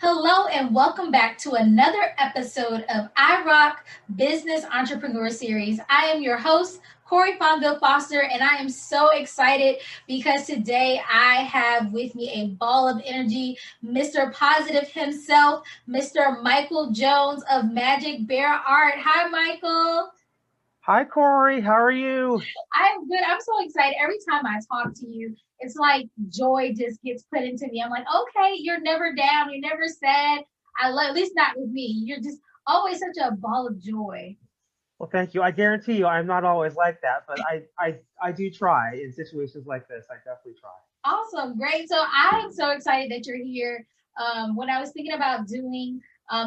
Hello and welcome back to another episode of IROC Business Entrepreneur Series. I am your host, Corey Fonville Foster, and I am so excited because today I have with me a ball of energy, Mr. Positive himself, Mr. Michael Jones of Magic Bear Art. Hi, Michael. Hi, Corey. How are you? I'm good. I'm so excited. Every time I talk to you, it's like joy just gets put into me. I'm like, okay, you're never down. You're never sad. I love, at least not with me. You're just always such a ball of joy. Well, thank you. I guarantee you, I'm not always like that, but I do try in situations like this. I definitely try. Awesome. Great. So I am so excited that you're here. When I was thinking about doing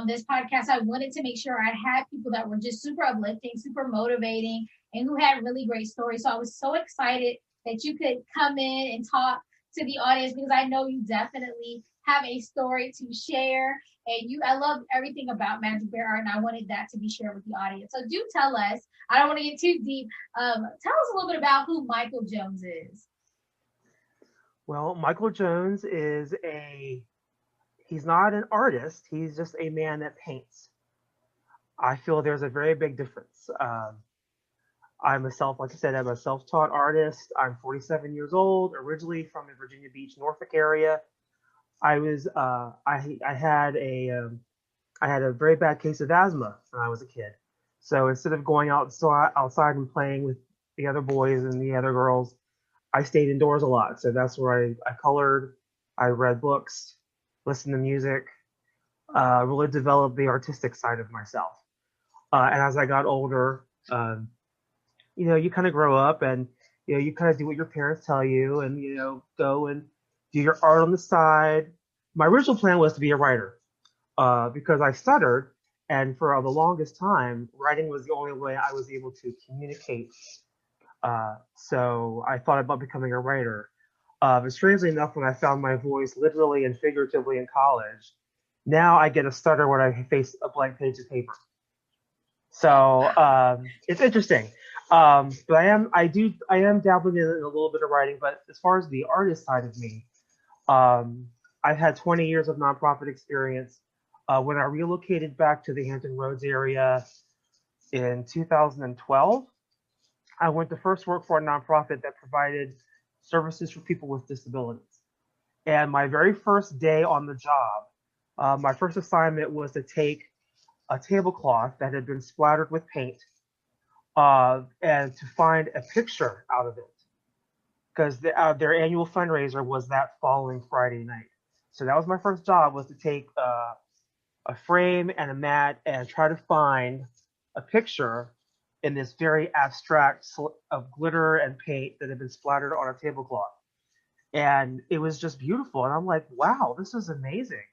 this podcast, I wanted to make sure I had people that were just super uplifting, super motivating, and who had really great stories. So I was so excited that you could come in and talk to the audience because I know you definitely have a story to share. And I love everything about Magic Bear Art, and I wanted that to be shared with the audience. So do tell us, I don't want to get too deep. Tell us a little bit about who Michael Jones is. Well, Michael Jones he's not an artist. He's just a man that paints. I feel there's a very big difference. Like I said, I'm a self-taught artist. I'm 47 years old, originally from the Virginia Beach, Norfolk area. I had a very bad case of asthma when I was a kid. So instead of going outside and playing with the other boys and the other girls, I stayed indoors a lot. So that's where I colored, I read books, listened to music, really developed the artistic side of myself. And as I got older, you kind of grow up and, you kind of do what your parents tell you and, go and do your art on the side. My original plan was to be a writer because I stuttered. And for the longest time, writing was the only way I was able to communicate. So I thought about becoming a writer. But strangely enough, when I found my voice literally and figuratively in college, now I get a stutter when I face a blank page of paper. So it's interesting. But I am dabbling in a little bit of writing. But as far as the artist side of me, I've had 20 years of nonprofit experience. When I relocated back to the Hampton Roads area in 2012, I went to first work for a nonprofit that provided services for people with disabilities. And my very first day on the job, my first assignment was to take a tablecloth that had been splattered with paint and to find a picture out of it because their annual fundraiser was that following Friday night. So that was my first job, was to take a frame and a mat and try to find a picture in this very abstract of glitter and paint that had been splattered on a tablecloth. And it was just beautiful. And I'm like, wow, this is amazing.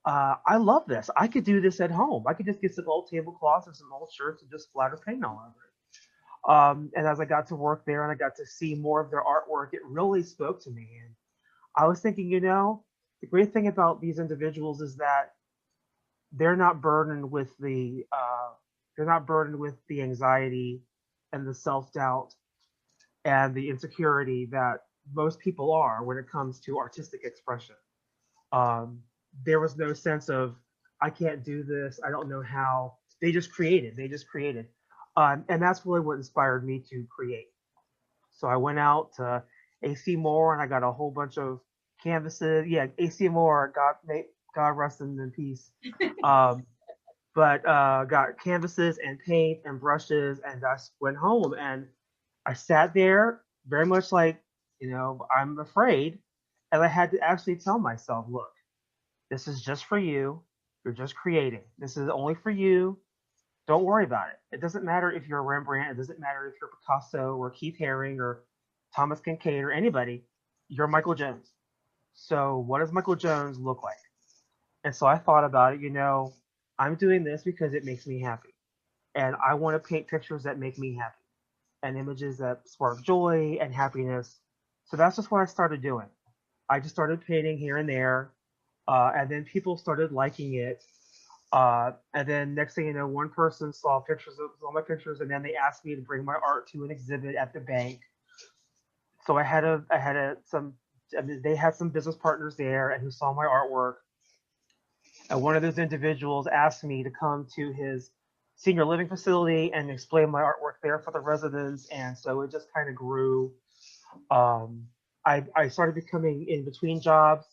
I love this. I could do this at home. I could just get some old tablecloths and some old shirts and just splatter paint all over it. And as I got to work there and I got to see more of their artwork, it really spoke to me. And I was thinking, the great thing about these individuals is that they're not burdened with the anxiety and the self-doubt and the insecurity that most people are when it comes to artistic expression. Um, there was no sense of I can't do this, I don't know how. They just created. And that's really what inspired me to create. So I went out to AC Moore and I got a whole bunch of canvases. Yeah, AC Moore, God rest him in peace. Um, but got canvases and paint and brushes and I went home and I sat there very much like, I'm afraid. And I had to actually tell myself, look, this is just for you. You're just creating. This is only for you. Don't worry about it. It doesn't matter if you're a Rembrandt. It doesn't matter if you're Picasso or Keith Haring or Thomas Kincaid or anybody. You're Michael Jones. So what does Michael Jones look like? And so I thought about it. I'm doing this because it makes me happy, and I want to paint pictures that make me happy and images that spark joy and happiness. So that's just what I started doing. I just started painting here and there, and then people started liking it. And then next thing you know, one person saw pictures of all my pictures, and then they asked me to bring my art to an exhibit at the bank. So I mean, they had some business partners there and who saw my artwork. And one of those individuals asked me to come to his senior living facility and explain my artwork there for the residents. And so it just kind of grew. Um, I started becoming in between jobs.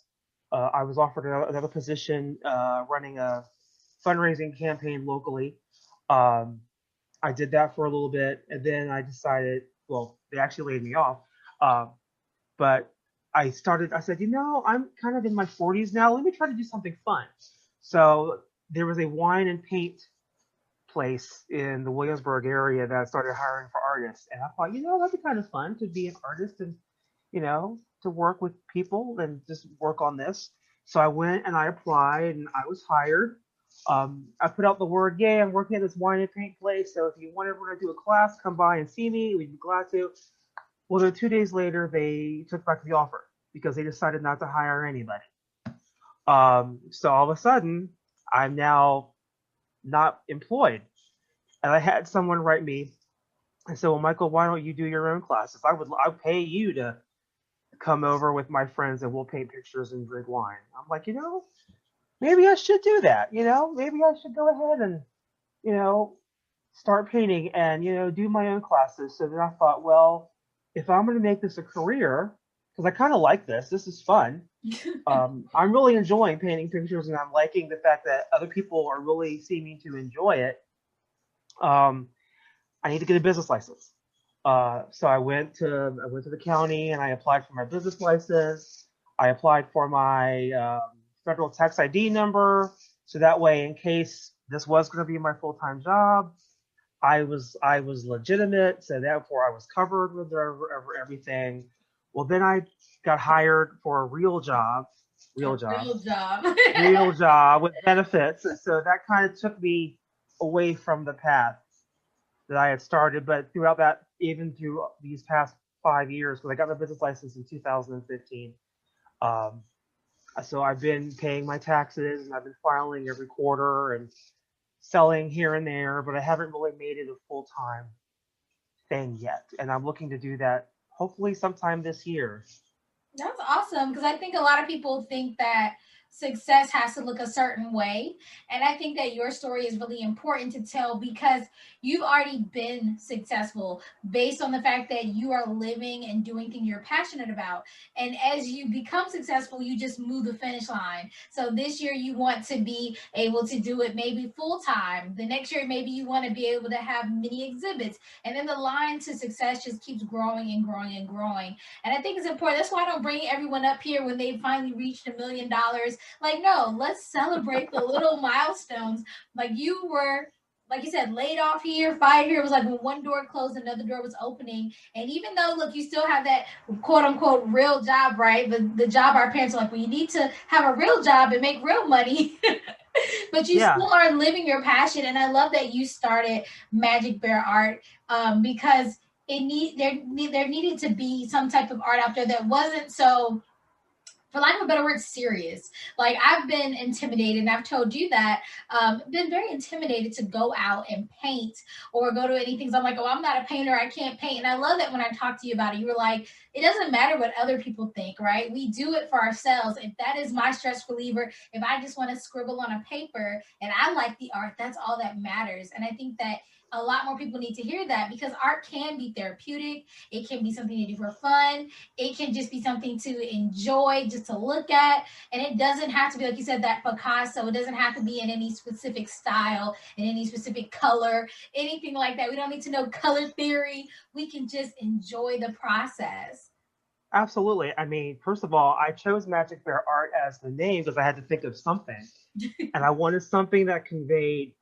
I was offered another position running a fundraising campaign locally. Um, I did that for a little bit, and then I decided, well, they actually laid me off. Uh, but I said, I'm kind of in my 40s now. Let me try to do something fun. So there was a wine and paint place in the Williamsburg area that started hiring for artists. And I thought, that'd be kind of fun to be an artist and, to work with people and just work on this. So I went and I applied and I was hired. I put out the word, yeah, I'm working at this wine and paint place. So if you want everyone to do a class, come by and see me. We'd be glad to. Well, then 2 days later, they took back the offer because they decided not to hire anybody. So all of a sudden, I'm now not employed. And I had someone write me and say, well, Michael, why don't you do your own classes? I'll pay you to come over with my friends and we'll paint pictures and drink wine. I'm like, maybe I should do that. Maybe I should go ahead and, you know, start painting and, do my own classes. So then I thought, well, if I'm going to make this a career, because I kind of like this, this is fun. I'm really enjoying painting pictures and I'm liking the fact that other people are really seeming to enjoy it. I need to get a business license. So I went to the county and I applied for my business license. I applied for my federal tax ID number, so that way, in case this was going to be my full time job, I was legitimate, so therefore I was covered with everything. Well, then I got hired for a A real job, real job. real job with benefits, and so that kind of took me away from the path that I had started. But throughout that, even through these past 5 years, because I got my business license in 2015, um, so I've been paying my taxes and I've been filing every quarter and selling here and there, but I haven't really made it a full time thing yet. And I'm looking to do that hopefully sometime this year. That's awesome because I think a lot of people think that success has to look a certain way. And I think that your story is really important to tell because you've already been successful based on the fact that you are living and doing things you're passionate about. And as you become successful, you just move the finish line. So this year you want to be able to do it maybe full time. The next year, maybe you want to be able to have many exhibits. And then the line to success just keeps growing and growing and growing. And I think it's important. That's why I don't bring everyone up here when they finally reached $1 million. Like, no, let's celebrate the little milestones. Like you were, like you said, laid off here, fired here. It was like when one door closed, another door was opening. And even though, look, you still have that quote unquote real job, right? But the job our parents are like, well, you need to have a real job and make real money. But you Yeah, still are living your passion. And I love that you started Magic Bear Art because there needed to be some type of art out there that wasn't so, for lack of a better word, serious. Like I've been intimidated, and I've told you that. Been very intimidated to go out and paint or go to anything. So I'm like, oh, I'm not a painter. I can't paint. And I love that when I talked to you about it, you were like, it doesn't matter what other people think, right? We do it for ourselves. If that is my stress reliever, if I just want to scribble on a paper and I like the art, that's all that matters. And I think that a lot more people need to hear that because art can be therapeutic. It can be something to do for fun. It can just be something to enjoy, just to look at. And it doesn't have to be, like you said, that Picasso. It doesn't have to be in any specific style, in any specific color, anything like that. We don't need to know color theory. We can just enjoy the process. absolutely. I mean, first of all, I chose Magic Bear Art as the name because I had to think of something. And I wanted something that conveyed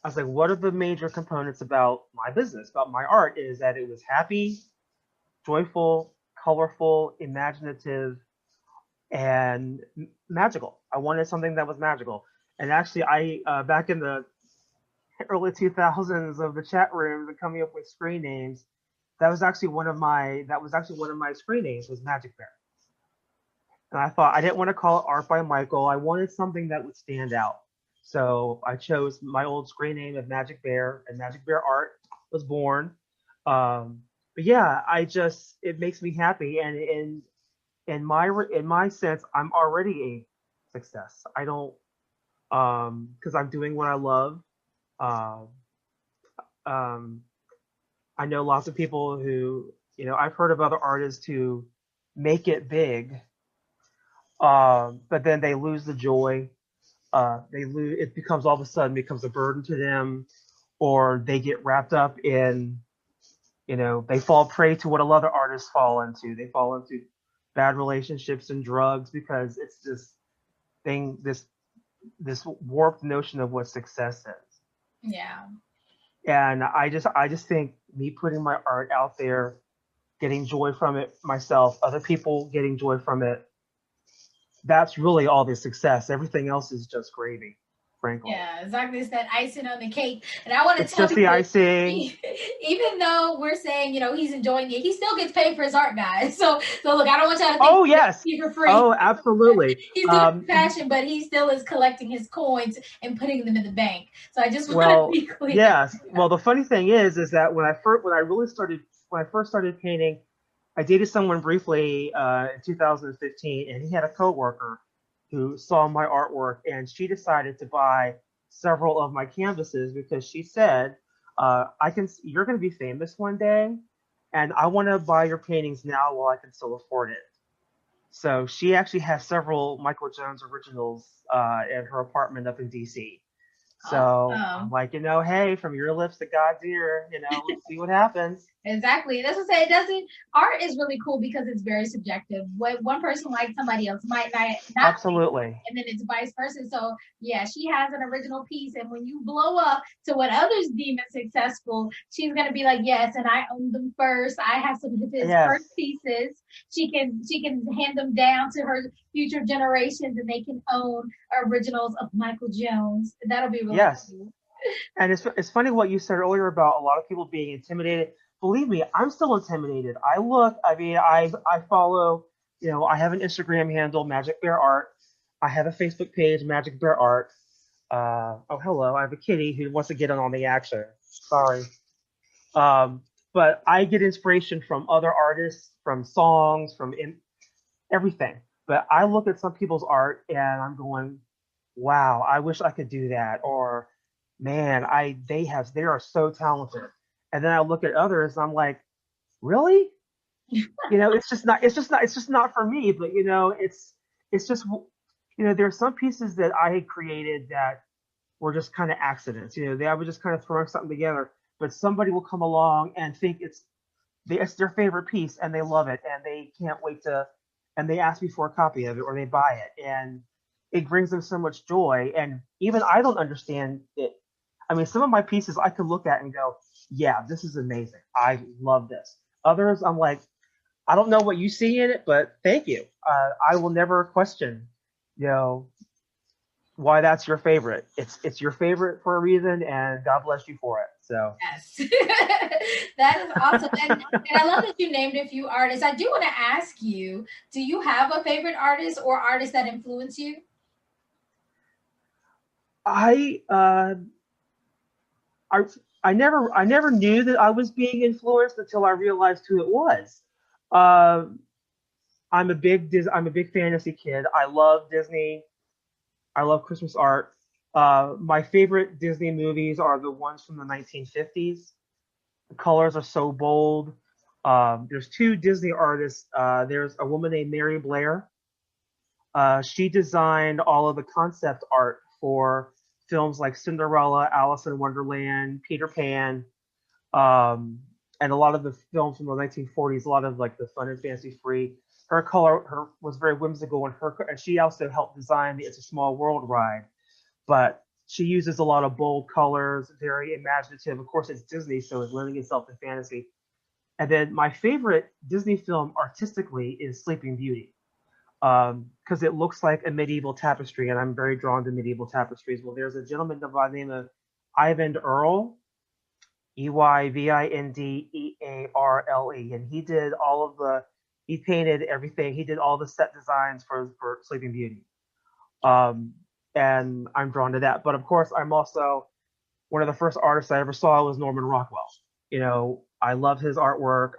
I was like, what are the major components about my business, about my art? Is that it was happy, joyful, colorful, imaginative, and magical. I wanted something that was magical. And actually, I back in the early 2000s of the chat rooms and coming up with screen names, that was actually one of my screen names was Magic Bear. And I thought I didn't want to call it Art by Michael. I wanted something that would stand out. So I chose my old screen name of Magic Bear, and Magic Bear Art was born. But yeah, it makes me happy, and in my sense, I'm already a success. I don't because I'm doing what I love. Um, um, I know lots of people who I've heard of other artists who make it big, but then they lose the joy. They lose. It becomes all of a sudden becomes a burden to them, or they get wrapped up in they fall prey to what a lot of artists fall into. They fall into bad relationships and drugs because it's this thing, this warped notion of what success is. Yeah. And I just think me putting my art out there, getting joy from it myself, other people getting joy from it, that's really all the success. Everything else is just gravy, frankly. Yeah, exactly. It's that icing on the cake. And I want to It's tell just the people, icing. even though we're saying, he's enjoying it, he still gets paid for his art, guys. So look, I don't want y'all to think Oh yes. he's for free. Oh, absolutely. He's doing it with passion, but he still is collecting his coins and putting them in the bank. So I just want to Well, be clear. yes. Well, the funny thing is that when I first started painting, I dated someone briefly in 2015, and he had a coworker who saw my artwork, and she decided to buy several of my canvases because she said, you're going to be famous one day, and I want to buy your paintings now while I can still afford it." So she actually has several Michael Jones originals in her apartment up in DC. So I'm Awesome. like, hey, from your lips to God's ear, let's see what happens. Exactly. That's what I say. It doesn't. Art is really cool because it's very subjective. What one person likes, somebody else might not like, Absolutely. and then it's vice versa. So yeah, she has an original piece, and when you blow up to what others deem as successful, she's gonna be like, yes, and I own them first. I have some of his first Yes. pieces. She can hand them down to her future generations, and they can own originals of Michael Jones. That'll be really Yes. cool. And it's funny what you said earlier about a lot of people being intimidated. Believe me, I'm still intimidated. I mean, I follow, I have an Instagram handle, Magic Bear Art. I have a Facebook page, Magic Bear Art. Oh, hello. I have a kitty who wants to get in on the action. Sorry. Um, but I get inspiration from other artists, from songs, everything. But I look at some people's art and I'm going, wow, I wish I could do that. Or, man, they are so talented. And then I look at others and I'm like, really? It's just not for me. But it's just, there are some pieces that I had created that were just kind of accidents. I was just kind of throwing something together, but somebody will come along and think it's their favorite piece and they love it and they can't wait to, and they ask me for a copy of it or they buy it, and it brings them so much joy. And even I don't understand it. I mean, some of my pieces I could look at and go, yeah, this is amazing. I love this. Others, I'm like, I don't know what you see in it, but thank you. I will never question, you know, why that's your favorite. It's your favorite for a reason, and God bless you for it. So Yes. That is awesome. And I love that you named a few artists. I do want to ask you, do you have a favorite artist or artist that influence you? I uh, I I never knew that I was being influenced until I realized who it was. Uh, I'm a big fantasy kid. I love Disney. I love Christmas art. My favorite Disney movies are the ones from the 1950s. The colors are so bold. There's two Disney artists. There's a woman named Mary Blair. She designed all of the concept art for films like Cinderella, Alice in Wonderland, Peter Pan, um, and a lot of the films from the 1940s. A lot of like the fun and fancy free. Her was very whimsical, and she also helped design the It's a Small World ride. But She uses a lot of bold colors, very imaginative. Of course, it's Disney, so it's lending itself to fantasy. And then my favorite Disney film artistically is Sleeping Beauty, because it looks like a medieval tapestry, and I'm very drawn to medieval tapestries. Well, there's a gentleman by the name of Ivan Earle, Eyvindearle, and he painted everything. He did all the set designs for Sleeping Beauty, um, and I'm drawn to that. But of course, I'm also one of the first artists I ever saw was Norman Rockwell. I love his artwork.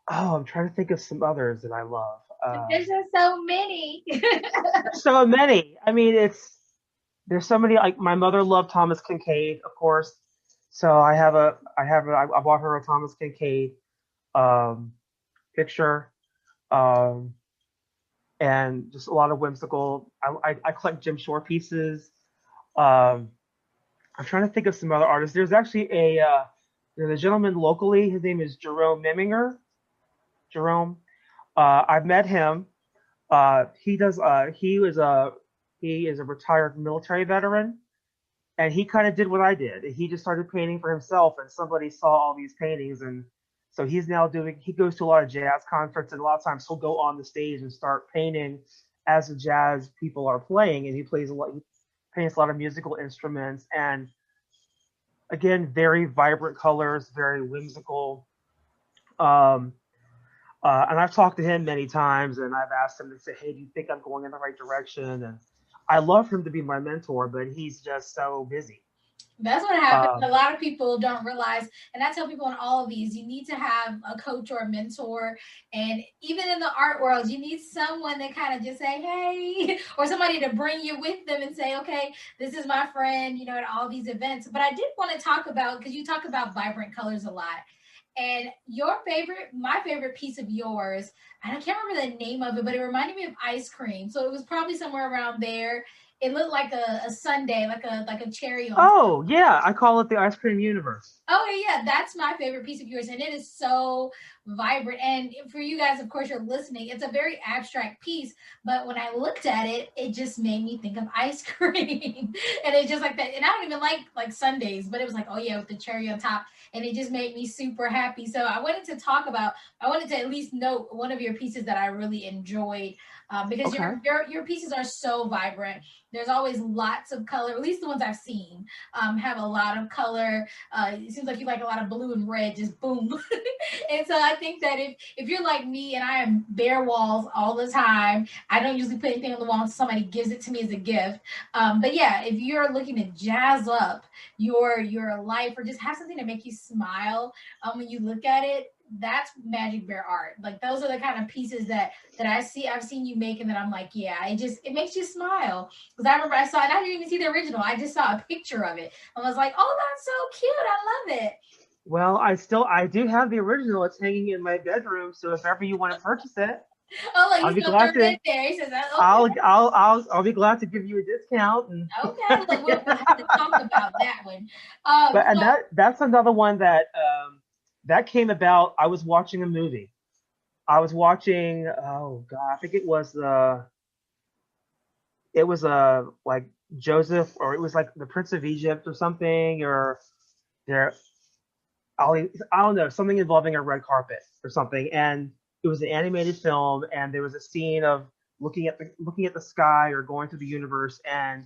I'm trying to think of some others that I love. There's just so many. There's so many. I mean, there's so many. Like my mother loved Thomas Kincaid, of course. So I bought her a Thomas Kincaid um, picture, um, and just a lot of whimsical. I collect Jim Shore pieces. Um, I'm trying to think of some other artists. There's a gentleman locally. His name is Jerome Meminger. Jerome. I've met him. He does. He is a retired military veteran, and he kind of did what I did. He just started painting for himself, and somebody saw all these paintings, and so he's now doing. He goes to a lot of jazz concerts, and a lot of times he'll go on the stage and start painting as the jazz people are playing, and he plays a lot. He paints a lot of musical instruments, and again, very vibrant colors, very whimsical. Um, and I've talked to him many times, and I've asked him to say, "Hey, do you think I'm going in the right direction?" And I love him to be my mentor, but he's just so busy. That's what happens. A Um, lot of people don't realize, and I tell people in all of these, you need to have a coach or a mentor. And even in the art world, you need someone that kind of just say, hey, or somebody to bring you with them and say, okay, this is my friend, at all these events. But I did want to talk about, because you talk about vibrant colors a lot. And my favorite piece of yours, and I can't remember the name of it, but it reminded me of ice cream. So it was probably somewhere around there. It looked like a sundae, like a cherry on. oh yeah, I call it the ice cream universe. Oh yeah, that's my favorite piece of yours, and it is so vibrant. And for you guys, of course, you're listening. It's a very abstract piece, but when I looked at it, it just made me think of ice cream, and it's just like that. And I don't even like Sundays, but it was like, oh yeah, with the cherry on top, and it just made me super happy. So I wanted to at least note one of your pieces that I really enjoyed, because Okay. your pieces are so vibrant. There's always lots of color, at least the ones I've seen, have a lot of color. It seems like you like a lot of blue and red, just boom. And so I think that if you're like me and I am bare walls all the time, I don't usually put anything on the wall until somebody gives it to me as a gift. But yeah, if you're looking to jazz up your life or just have something to make you smile when you look at it, that's Magic Bear art. Like those are the kind of pieces that I've seen you make, and that I'm like, yeah, it makes you smile. Because I remember I saw it, I didn't even see the original. I just saw a picture of it. I was like, oh, that's so cute. I love it. Well, I do have the original. It's hanging in my bedroom, so if ever you want to purchase it, Oh, like I'll he's be gonna throw glad it in to. there. He says, okay, I'll be glad to give you a discount. And okay. Like we'll have to talk about that one. but and So that's another one that came about. I was watching a movie. I was watching. Oh God, I think it was like Joseph, or it was like the Prince of Egypt or something, or there I don't know, something involving a red carpet or something. And it was an animated film, and there was a scene of looking at the sky or going through the universe, and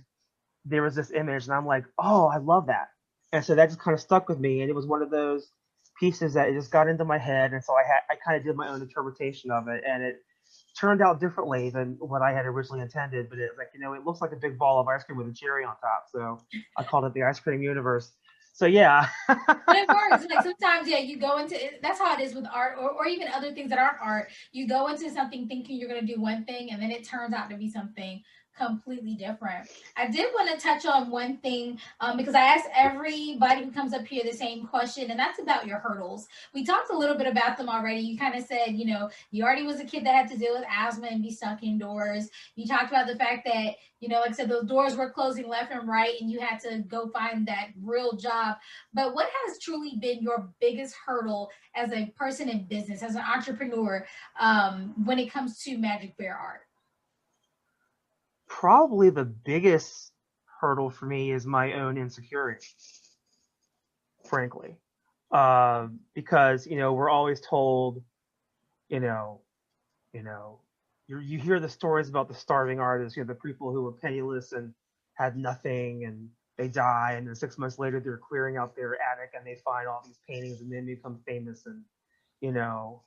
there was this image, and I'm like, oh, I love that. And so that just kind of stuck with me, and it was one of those pieces that it just got into my head, and so I kind of did my own interpretation of it, and it turned out differently than what I had originally intended. But it's like, it looks like a big ball of ice cream with a cherry on top, so I called it the ice cream universe. So yeah. but it works. Like sometimes, yeah, you go into it. That's how it is with art, or even other things that aren't art. You go into something thinking you're going to do one thing, and then it turns out to be something completely different. I did want to touch on one thing, because I asked everybody who comes up here the same question, and that's about your hurdles. We talked a little bit about them already. You kind of said, you already was a kid that had to deal with asthma and be stuck indoors. You talked about the fact that, like I said, those doors were closing left and right, and you had to go find that real job. But what has truly been your biggest hurdle as a person in business, as an entrepreneur, when it comes to Magic Bear art? Probably the biggest hurdle for me is my own insecurity, frankly. Because, we're always told, you know, you know, you hear the stories about the starving artists, the people who were penniless and had nothing and they die, and then 6 months later they're clearing out their attic and they find all these paintings and then become famous. And, you know,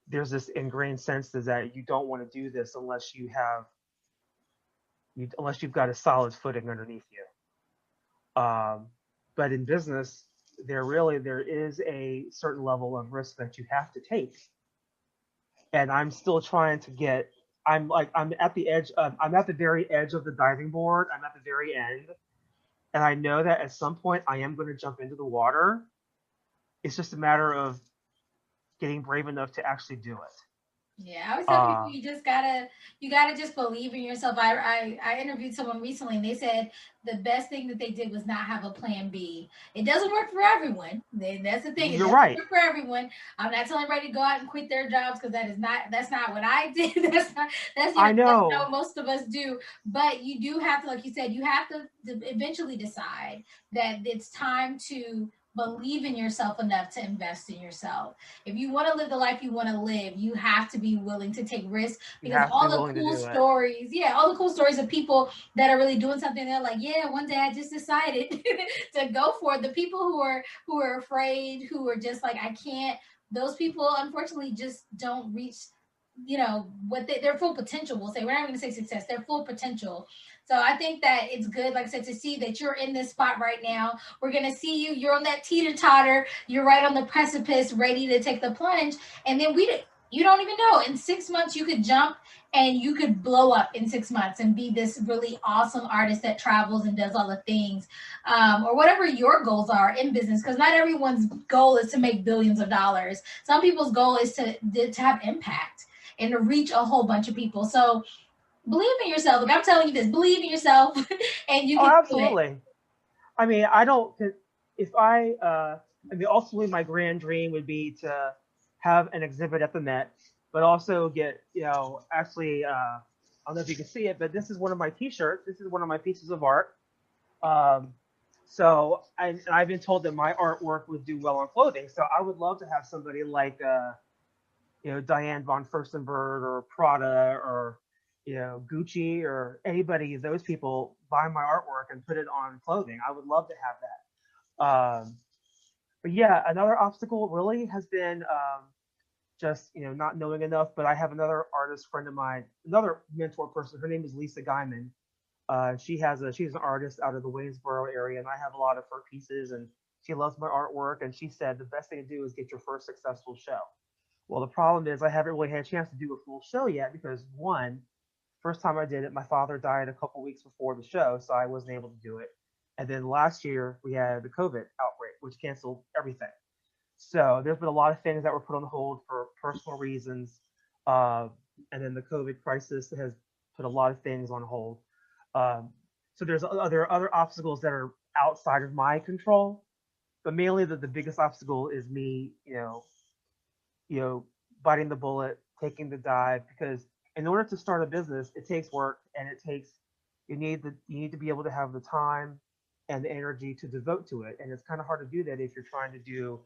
there's this ingrained sense that you don't want to do this unless unless you've got a solid footing underneath you. But in business, there is a certain level of risk that you have to take, and I'm still trying to get. I'm at the edge of. I'm at the very edge of the diving board. I'm at the very end, and I know that at some point I am going to jump into the water. It's just a matter of getting brave enough to actually do it. Yeah, I always tell people you gotta just believe in yourself. I interviewed someone recently and they said the best thing that they did was not have a plan B. It doesn't work for everyone. That's the thing. It You're doesn't right. work for everyone. I'm not telling everybody to go out and quit their jobs because that's not what I did. I That's not know. what most of us do. But you do have to, like you said, you have to eventually decide that it's time to believe in yourself enough to invest in yourself. If you want to live the life you want to live, you have to be willing to take risks You because have to be willing to do it. all the cool stories of people that are really doing something, they're like, yeah, one day I just decided to go for it. The people who are afraid, who are just like, I can't, those people unfortunately just don't reach what their full potential. We'll say, we're not going to say success, their full potential. So I think that it's good, like I said, to see that you're in this spot right now. We're gonna see you. You're on that teeter totter. You're right on the precipice, ready to take the plunge. And then you don't even know. In 6 months, you could jump and you could blow up in 6 months and be this really awesome artist that travels and does all the things, or whatever your goals are in business. Because not everyone's goal is to make billions of dollars. Some people's goal is to have impact and to reach a whole bunch of people. So believe in yourself. Like I'm telling you this, believe in yourself, and you Oh, can do it. absolutely. I mean, I don't. If I mean, ultimately, my grand dream would be to have an exhibit at the Met, but also get, actually, I don't know if you can see it, but this is one of my T-shirts. This is one of my pieces of art. Um, and I've been told that my artwork would do well on clothing. So I would love to have somebody like, Diane von Furstenberg or Prada or, Gucci or anybody, those people buy my artwork and put it on clothing. I would love to have that. But yeah, another obstacle really has been, just, not knowing enough. But I have another artist friend of mine, another mentor person. Her name is Lisa Guyman. She's an artist out of the Waynesboro area, and I have a lot of her pieces, and she loves my artwork. And she said the best thing to do is get your first successful show. Well, the problem is I haven't really had a chance to do a full show yet because, one, first time I did it, my father died a couple weeks before the show, so I wasn't able to do it. And then last year we had the COVID outbreak, which canceled everything. So there's been a lot of things that were put on hold for personal reasons, uh, and then the COVID crisis has put a lot of things on hold. Um, so there are other obstacles that are outside of my control, but mainly the biggest obstacle is me, you know, biting the bullet, taking the dive, because in order to start a business, it takes work and you need to be able to have the time and the energy to devote to it. And it's kind of hard to do that if you're trying to do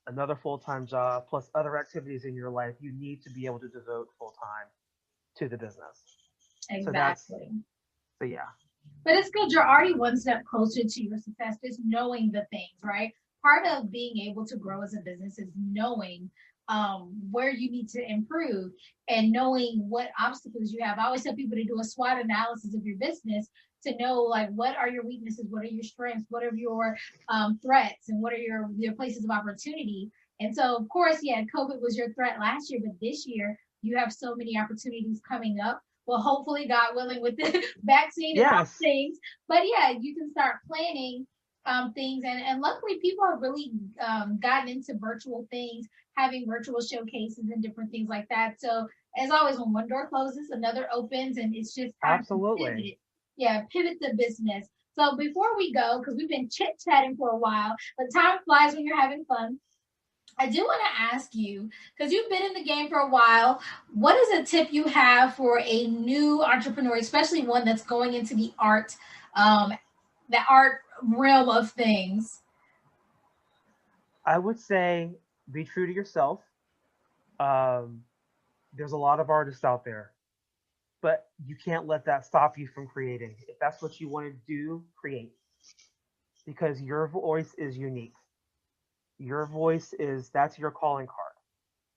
another full-time job plus other activities in your life. You need to be able to devote full time to the business. So that's Exactly. so yeah. But it's good. You're already one step closer to your success, just knowing the things, right? Part of being able to grow as a business is knowing where you need to improve and knowing what obstacles you have. I always tell people to do a SWOT analysis of your business to know, like, what are your weaknesses, what are your strengths, what are your threats, and what are your places of opportunity. And so, of course, yeah, COVID was your threat last year, but this year you have so many opportunities coming up. Well, hopefully, God willing, with the vaccine and all Yes, things. But yeah, you can start planning things. And luckily, people have really gotten into virtual things, having virtual showcases and different things like that. So, as always, when one door closes, another opens, and it's just time to absolutely. pivot. Yeah, pivot the business. So, before we go, because we've been chit chatting for a while, but time flies when you're having fun. I do want to ask you, because you've been in the game for a while, what is a tip you have for a new entrepreneur, especially one that's going into the art the art realm of things? I would say be true to yourself. Um, there's a lot of artists out there, but you can't let that stop you from creating. If that's what you want to do, create, because your voice is unique. Your voice is that's your calling card.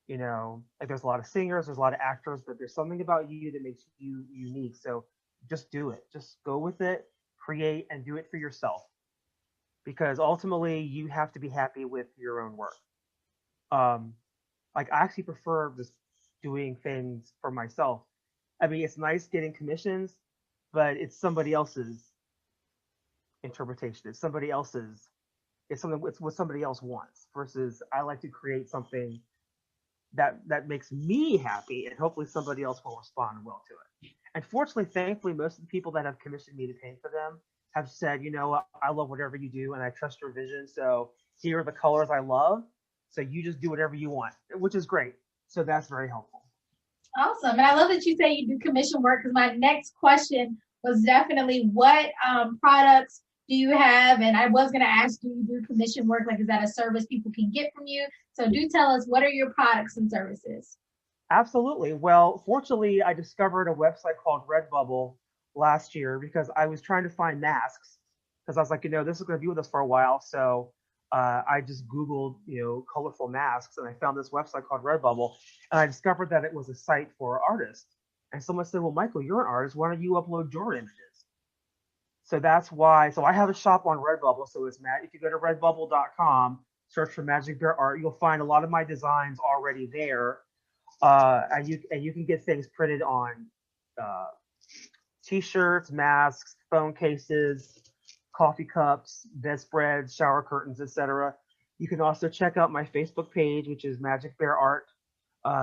Like there's a lot of singers, there's a lot of actors, but there's something about you that makes you unique. So just do it. Just go with it, create, and do it for yourself. Because ultimately, you have to be happy with your own work. Um, like I actually prefer just doing things for myself. I mean, it's nice getting commissions, but it's somebody else's interpretation. It's something. It's what somebody else wants. Versus, I like to create something that makes me happy, and hopefully somebody else will respond well to it. And fortunately, thankfully, most of the people that have commissioned me to paint for them have said, I love whatever you do, and I trust your vision. So here are the colors I love. So you just do whatever you want, which is great. So that's very helpful. Awesome. And I love that you say you do commission work, because my next question was definitely what products do you have? And I was going to ask, do you do commission work? Like, is that a service people can get from you? So do tell us, what are your products and services? Absolutely. Well, fortunately, I discovered a website called Redbubble last year because I was trying to find masks because I was like, this is going to be with us for a while. So I just Googled, colorful masks, and I found this website called Redbubble, and I discovered that it was a site for artists. And someone said, well, Michael, you're an artist. Why don't you upload your images? So that's why. So I have a shop on Redbubble. So it's if you go to redbubble.com, search for Magic Bear Art, you'll find a lot of my designs already there. And you can get things printed on uh, t-shirts, masks, phone cases, coffee cups, bedspreads, shower curtains, etc. You can also check out my Facebook page, which is Magic Bear Art.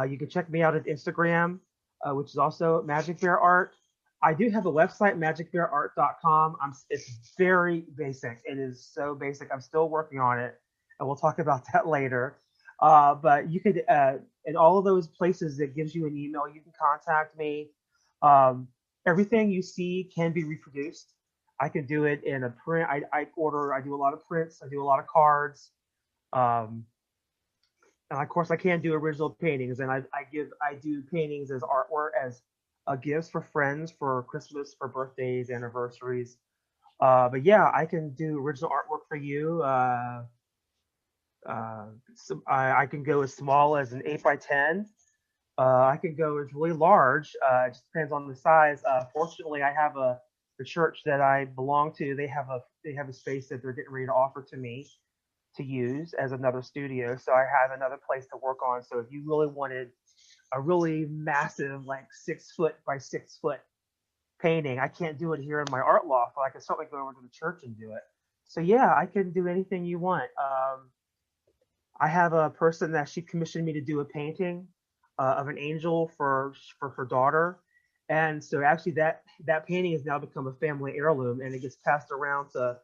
You can check me out at Instagram, which is also Magic Bear Art. I do have a website, magicbearart.com. It's very basic. It is so basic. I'm still working on it, and we'll talk about that later. But you could, in all of those places, it gives you an email. You can contact me. Everything you see can be reproduced. I can do it in a print. I do a lot of prints. I do a lot of cards. Um, and of course, I can do original paintings, and I do paintings as artwork, as gifts for friends, for Christmas, for birthdays, anniversaries. But yeah, I can do original artwork for you. So I can go as small as an 8x10. I can go as really large. It just depends on the size. Fortunately, I have the church that I belong to. They have a space that they're getting ready to offer to me to use as another studio. So I have another place to work on. So if you really wanted a really massive, like 6 foot by 6 foot painting, I can't do it here in my art loft, but I can certainly go over to the church and do it. So yeah, I can do anything you want. I have a person that she commissioned me to do a painting of an angel for her daughter, and so actually that painting has now become a family heirloom, and it gets passed around to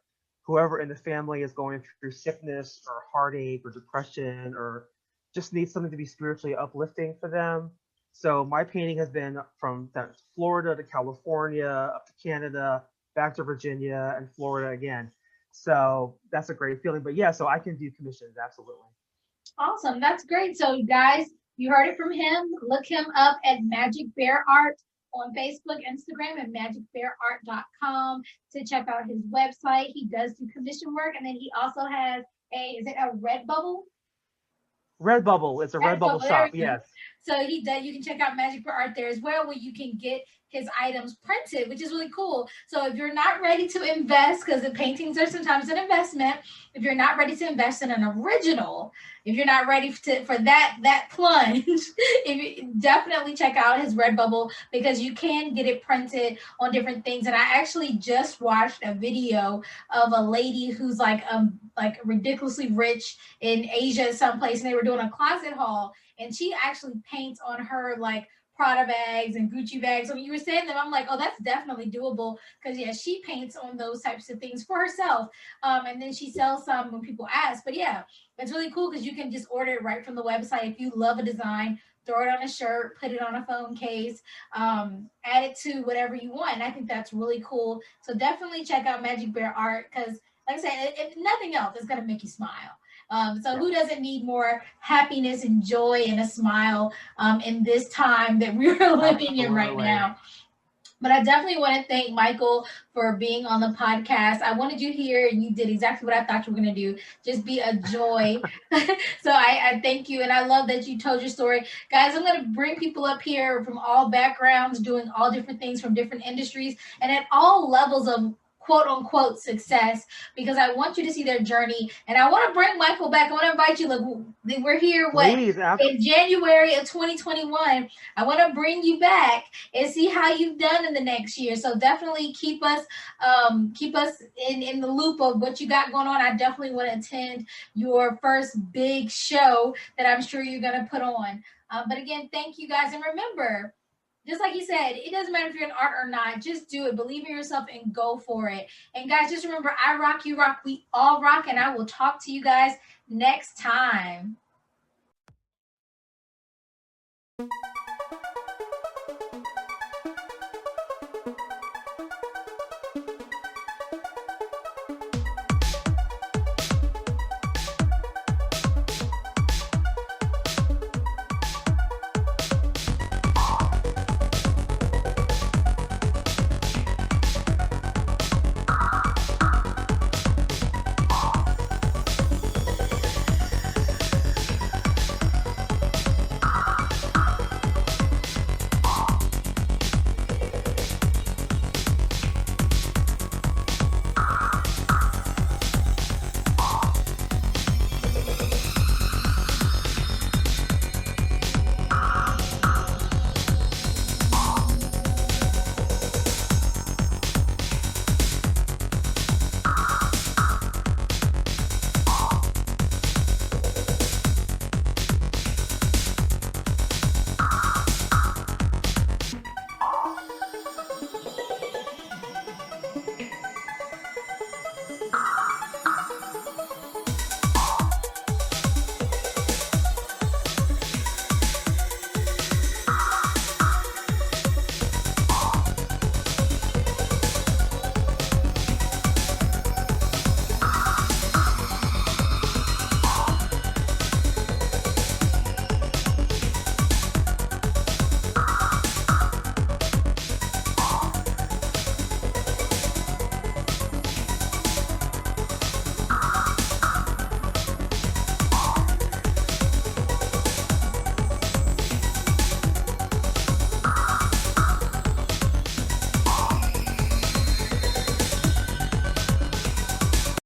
whoever in the family is going through sickness or heartache or depression or just needs something to be spiritually uplifting for them. So my painting has been from Florida to California, up to Canada, back to Virginia, and Florida again. So that's a great feeling. But yeah, so I can do commissions, absolutely. Awesome. That's great. So, you guys, you heard it from him. Look him up at Magic Bear Art on Facebook, Instagram, and magicbearart.com to check out his website. He does do commission work. And then he also has is it a Redbubble? Redbubble. It's a Redbubble shop. Yes. So he does. You can check out Magic for Art there as well, where you can get his items printed, which is really cool. So if you're not ready to invest, because the paintings are sometimes an investment, if you're not ready to invest in an original, if you're not ready for that plunge, definitely check out his Redbubble, because you can get it printed on different things. And I actually just watched a video of a lady who's like ridiculously rich in Asia someplace, and they were doing a closet haul, and she actually paints on her like Prada bags and Gucci bags. So when you were saying them, I'm like, oh, that's definitely doable because yeah, she paints on those types of things for herself, and then she sells some when people ask. But yeah, it's really cool because you can just order it right from the website. If you love a design, throw it on a shirt, put it on a phone case, add it to whatever you want. And I think that's really cool. So definitely check out Magic Bear Art because, like I said, if nothing else, it's gonna make you smile. So who doesn't need more happiness and joy and a smile in this time that we're living in right Absolutely. now? But I definitely want to thank Michael for being on the podcast. I wanted you here, and you did exactly what I thought you were going to do. Just be a joy. So I thank you, and I love that you told your story. Guys, I'm going to bring people up here from all backgrounds, doing all different things from different industries, and at all levels of quote unquote success, because I want you to see their journey. And I want to bring Michael back. I want to invite you. Look, we're here, Please, in January of 2021. I want to bring you back and see how you've done in the next year. So definitely keep us in the loop of what you got going on. I definitely want to attend your first big show that I'm sure you're going to put on. But again, thank you guys. And remember, just like you said, it doesn't matter if you're in art or not. Just do it. Believe in yourself and go for it. And guys, just remember, I rock, you rock, we all rock. And I will talk to you guys next time.